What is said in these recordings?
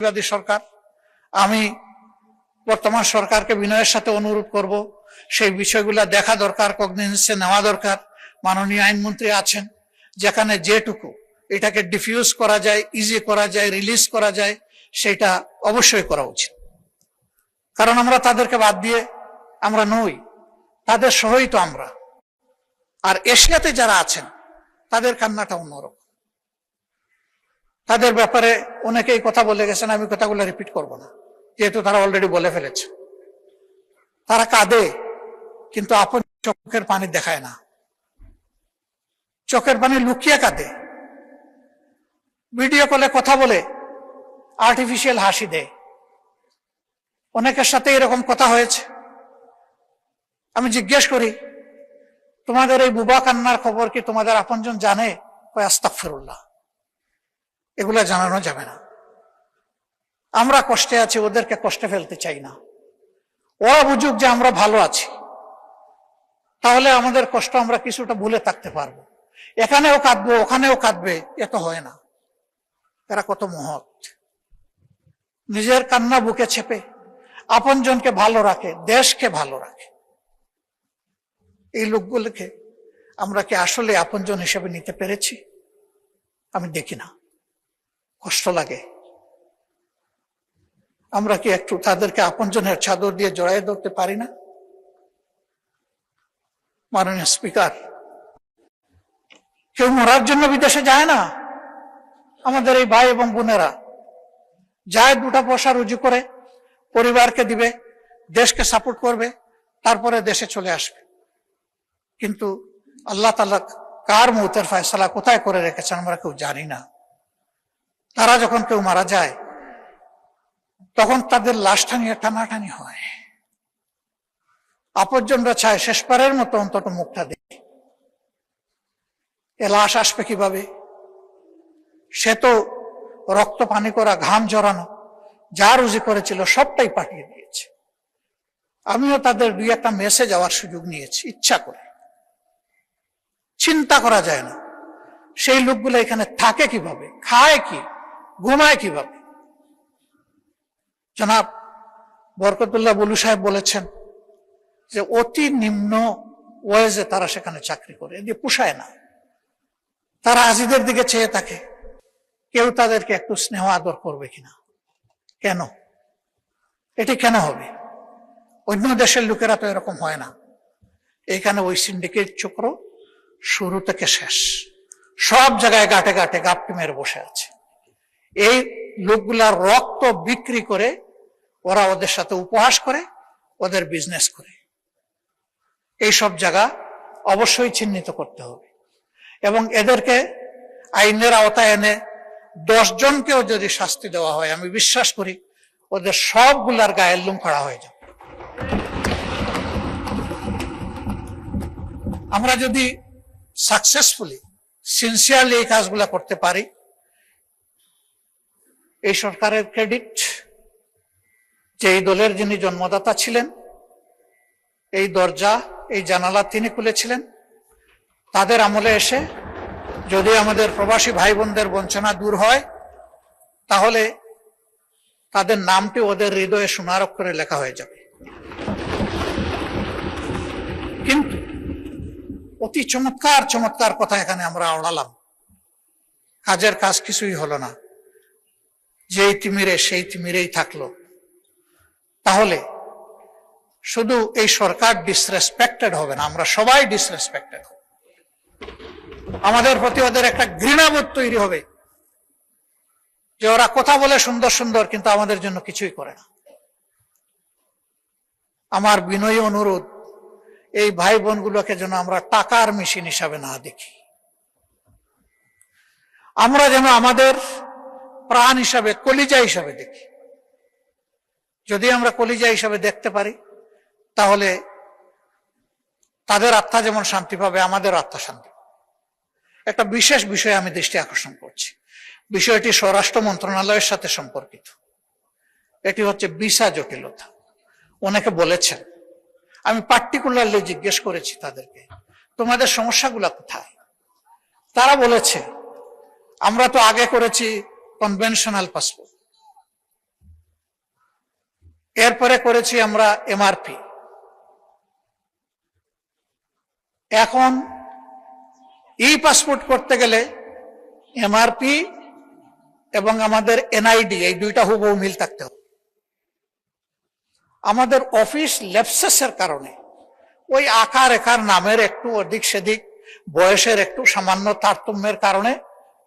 ফ্যাসিবাদী সরকার। আমি বর্তমান সরকারকে বিনয়ের সাথে অনুরোধ করব, সেই বিষয়গুলো দেখা দরকার, কগনিজেন্সে নেওয়া দরকার। মাননীয় আইনমন্ত্রী আছেন, যেখানে যেটুকু এটাকে ডিফিউজ করা যায়, ইজি করা যায়, রিলিজ করা যায়, সেটা অবশ্যই করা উচিত। কারণ আমরা তাদেরকে বাদ দিয়ে আমরা নই, তাদের সহই তো আমরা। আর এশিয়াতে যারা আছেন তাদের কান্নাটা অন্যরকম। তাদের ব্যাপারে অনেকেই কথা বলে গেছেন, আমি কথাগুলো রিপিট করব না, যেহেতু তারা অলরেডি বলে ফেলেছে। তারা কাঁদে, কিন্তু আপন চোখের পানি দেখায় না, চোখের পানি লুকিয়ে কাঁদে। ভিডিও কলে কথা বলে আর্টিফিশিয়াল হাসি দেয়। অনেকের সাথে এরকম কথা হয়েছে। আমি জিজ্ঞেস করি, তোমাদের এই বুবা কান্নার খবর কি তোমাদের আপনজন জানে? কয় আস্তাগফিরুল্লাহ, এগুলা জানানো যাবে না। আমরা কষ্টে আছি, ওদেরকে কষ্টে ফেলতে চাই না। ওরা বুঝুক যে আমরা ভালো আছি, তাহলে আমাদের কষ্ট আমরা কিছুটা ভুলে থাকতে পারবো। এখানেও কাঁদবো, ওখানেও কাঁদবে, এত হয় না। এরা কত মহৎ, নিজের কান্না বুকে চেপে আপনজনকে ভালো রাখে, দেশকে ভালো রাখে। এই লোকগুলোকে আমরা কি আসলে আপনজন হিসেবে নিতে পেরেছি? আমি দেখি না, কষ্ট লাগে। আমরা কি একটু তাদেরকে আপনজনের চাদর দিয়ে জড়াই ধরতে পারি না? মাননীয় স্পিকার, কেউ মরার জন্য বিদেশে যায় না। আমাদের এই ভাই এবং বোনেরা যায়, দুটা পয়সা রুজি করে পরিবারকে দিবে, দেশকে সাপোর্ট করবে, তারপরে দেশে চলে আসবে। কিন্তু আল্লাহ তাআলা কার মৌতের ফয়সালা কোথায় করে রেখেছেন আমরা কেউ জানি না। তারা যখন কেউ মারা যায়, তখন তাদের লাশটা নিয়ে টানাটানি হয়। আপনজনরা চায় শেষবারের মতো অন্তত মুখটা দেখে। এ লাশ আসবে কিভাবে? সে তো রক্ত পানি করা, ঘাম জড়ানো, যা রুজি করেছিল সবটাই পাঠিয়ে দিয়েছে। আমিও তাদের দুই একটা মেসে যাওয়ার সুযোগ নিয়েছি ইচ্ছা করে। চিন্তা করা যায় না সেই লোকগুলো এখানে থাকে কিভাবে, খায় কি, ঘুমায় কিভাবে। জনাব বরকতুল্লাহ বুলু সাহেব বলেছেন যে অতি নিম্ন ওয়েজে তারা সেখানে চাকরি করে, এদিকে পোষায় না। তারা আজিদের দিকে চেয়ে থাকে, কেউ তাদেরকে একটু স্নেহ আদর করবে কিনা। কেন? এটি কেন হবে? অন্য দেশের লোকেরা তো এরকম হয় না। এইখানে ওই সিন্ডিকেট চক্র শুরু থেকে শেষ, সব জায়গায় গাটে গাটে গাপটি মেরে বসে আছে। এই লোকগুলার রক্ত বিক্রি করে ওরা ওদের সাথে উপহাস করে, ওদের বিজনেস করে। এই সব জায়গা অবশ্যই চিহ্নিত করতে হবে এবং এদেরকে আইনের আওতায় এনে 10 জনকেও যদি শাস্তি দেওয়া হয়, আমি বিশ্বাস করি ওদের সবগুলার গায়ের লোম খাড়া হয়ে যাবে। আমরা যদি সাকসেসফুলি সিনসিয়ারলি এই কাজগুলা করতে পারি, এই সরকারের ক্রেডিট যে এই দলের যিনি জন্মদাতা ছিলেন, এই দরজা, এই জানালা তিনি খুলেছিলেন। তাদের আমলে এসে যদি আমাদের প্রবাসী ভাই বোনদের বঞ্চনা দূর হয়, তাহলে তাদের নামটি ওদের হৃদয়ে সোনার অক্ষরে লেখা হয়ে যাবে। কিন্তু অতি চমৎকার চমৎকার কথা এখানে আমরা ওড়ালাম, কাজের কাজ কিছুই হলো না। যেই তিমিরে সেই তিমিরেই থাকলো। তাহলে শুধু এই সরকার ডিসরেসপেক্টেড হবে না, আমরা সবাই ডিসরেসপেক্টেড হব। আমাদের প্রতি ওদের একটা ঘৃণাবোধ তৈরি হবে যে ওরা কথা বলে সুন্দর সুন্দর, কিন্তু আমাদের জন্য কিছুই করে না। আমার বিনয়ী অনুরোধ, এই ভাই বোনগুলোকে যেন আমরা টাকার মেশিন হিসাবে না দেখি। আমরা যেন আমাদের প্রাণ হিসাবে, কলিজা হিসাবে দেখি। যদি আমরা কলিজা হিসাবে দেখতে পারি, তাহলে তাদের আত্মা যেমন শান্তি পাবে, আমাদের আত্মা শান্তি পাবে। একটা বিশেষ বিষয়ে আমি দৃষ্টি আকর্ষণ করছি। বিষয়টি স্বরাষ্ট্র মন্ত্রণালয়ের সাথে সম্পর্কিত। এটি হচ্ছে ভিসা জটিলতা। অনেকে বলেছেন, আমি পার্টিকুলারলি জিজ্ঞেস করেছি তাদেরকে, তোমাদের সমস্যাগুলো কোথায়? তারা বলেছে, আমরা তো আগে করেছি কনভেনশনাল পাসপোর্ট, এরপরে করেছি আমরা এমআরপি। এখন ই পাসপোর্ট করতে গেলে এমআরপি এবং আমাদের এনআইডি এই দুইটা হুবহু মিল থাকতে হবে। আমাদের অফিস ল্যাপসেসের কারণে ওই আকার একার নামের একটু অধিক সেদিক, বয়সের একটু সামান্য তারতম্যের কারণে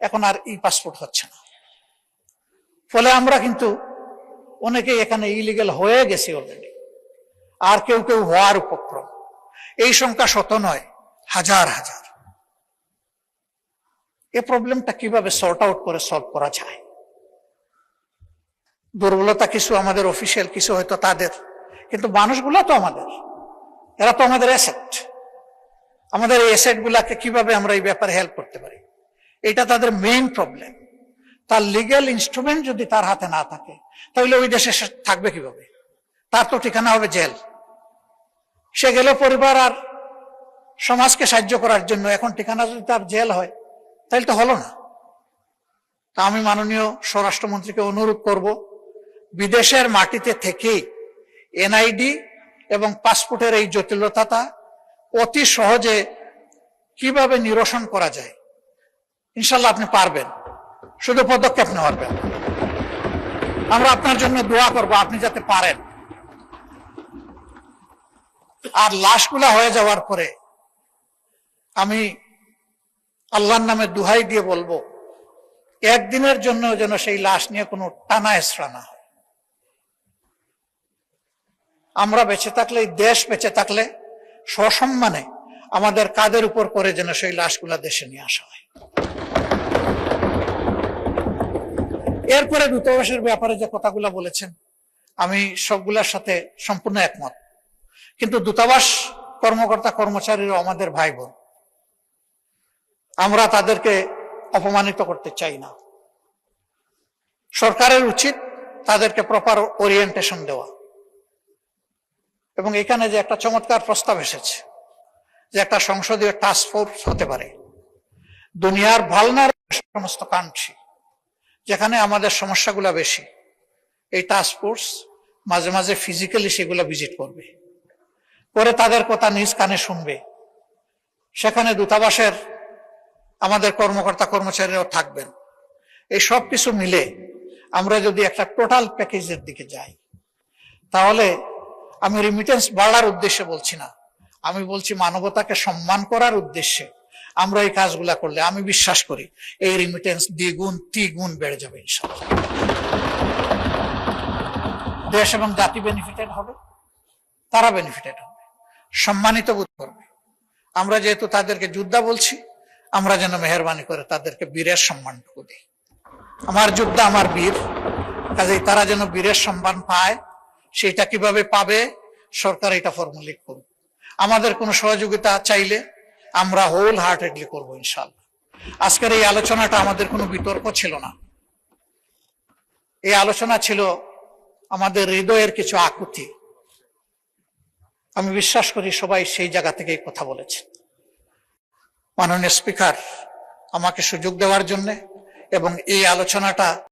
এখন আর ই পাসপোর্ট হচ্ছে না। ফলে আমরা কিন্তু অনেকেই এখানে ইলিগেল হয়ে গেছি অলরেডি, আর কেউ কেউ হওয়ার উপক্রম। এই সংখ্যা শত নয়, হাজার হাজার। এই প্রবলেমটা কিভাবে সর্ট আউট করে সলভ করা যায়? দুর্বলতা কিছু আমাদের অফিসিয়াল, কিছু হয়তো তাদের, কিন্তু মানুষগুলো তো আমাদের, এরা তো আমাদের অ্যাসেট। আমাদের এই অ্যাসেট গুলাকে কিভাবে আমরা এই ব্যাপারে হেল্প করতে পারি, এটা তাদের মেইন প্রবলেম। তার লিগ্যাল ইনস্ট্রুমেন্ট যদি তার হাতে না থাকে, তাহলে ওই দেশে থাকবে কিভাবে? তার তো ঠিকানা হবে জেল। সে গেল পরিবার আর সমাজকে সাহায্য করার জন্য, এখন ঠিকানা যদি তার জেল হয় তাহলে তো হলো না। তা আমি মাননীয় স্বরাষ্ট্রমন্ত্রীকে অনুরোধ করব, বিদেশের মাটিতে থেকেই এনআইডি এবং পাসপোর্টের এই জটিলতাটা অতি সহজে কিভাবে নিরসন করা যায়। ইনশাল্লাহ আপনি পারবেন, শুধু পদক্ষেপ নেওয়ার ব্যাপার। আমরা আপনার জন্য দোয়া করব, আপনি যাতে পারেন। আর লাশগুলা হয়ে যাওয়ার পরে আমি আল্লাহর নামে দুহাই দিয়ে বলবো, একদিনের জন্য যেন সেই লাশ নিয়ে কোনো টানা হেঁচড়া না হয়। আমরা বেঁচে থাকলে, দেশ বেঁচে থাকলে সসম্মানে আমাদের কাঁধের উপর করে যেন সেই লাশগুলা দেশে নিয়ে আসা হয়। এরপরে দূতাবাসের ব্যাপারে যে কথাগুলো বলেছেন, আমি সবগুলোর সাথে সম্পূর্ণ একমত। কিন্তু দূতাবাস কর্মকর্তা কর্মচারীরা আমাদের ভাই বোন, আমরা তাদেরকে অপমানিত করতে চাই না। সরকারের উচিত তাদেরকে প্রপার ওরিয়েন্টেশন দেওয়া। এবং এখানে যে একটা চমৎকার প্রস্তাব এসেছে যে একটা সংসদীয় টাস্ক ফোর্স হতে পারে, দুনিয়ার ভালনার সমস্ত কান্ট্রি যেখানে আমাদের সমস্যাগুলো বেশি, এই টাস্ক ফোর্স মাঝে মাঝে ফিজিক্যালি সেগুলো ভিজিট করবে, করে তাদের কথা নিজ কানে শুনবে। সেখানে দূতাবাসের আমাদের কর্মকর্তা কর্মচারীরাও থাকবেন। এই সব কিছু মিলে আমরা যদি একটা টোটাল প্যাকেজের দিকে যাই, তাহলে আমি রিমিটেন্স বাড়ার উদ্দেশ্যে বলছি না, আমি বলছি মানবতাকে সম্মান করার উদ্দেশ্যে আমরা এই কাজগুলা করলে আমি বিশ্বাস করি এই রিমিটেন্স দ্বিগুণ তিগুণ বেড়ে যাবে ইনশাআল্লাহ। দেশ এবং জাতি বেনিফিটেড হবে, তারা বেনিফিটেড হবে, সম্মানিত বোধ করবে। আমরা যেহেতু তাদেরকে যোদ্ধা বলছি, আমরা যেন মেহরবানি করে তাদেরকে বীরের সম্মানটুকু দিই। আমার যোদ্ধা, আমার বীর, কাজেই তারা যেন বীরের সম্মান পায়। সেটা কিভাবে পাবে, সরকার এটা ফর্মুলেট করবে। আমাদের কোনো সহযোগিতা চাইলে আমরা হোল হার্টেডলি করবো ইনশাআল্লাহ। আজকের এই আলোচনাটা আমাদের কোনো বিতর্ক ছিল না, এই আলোচনা ছিল আমাদের হৃদয়ের কিছু আকুতি। আমি বিশ্বাস করি সবাই সেই জায়গা থেকেই কথা বলেছেন। মাননীয় স্পিকার আমাকে সুযোগ দেওয়ার জন্য এবং এই আলোচনাটা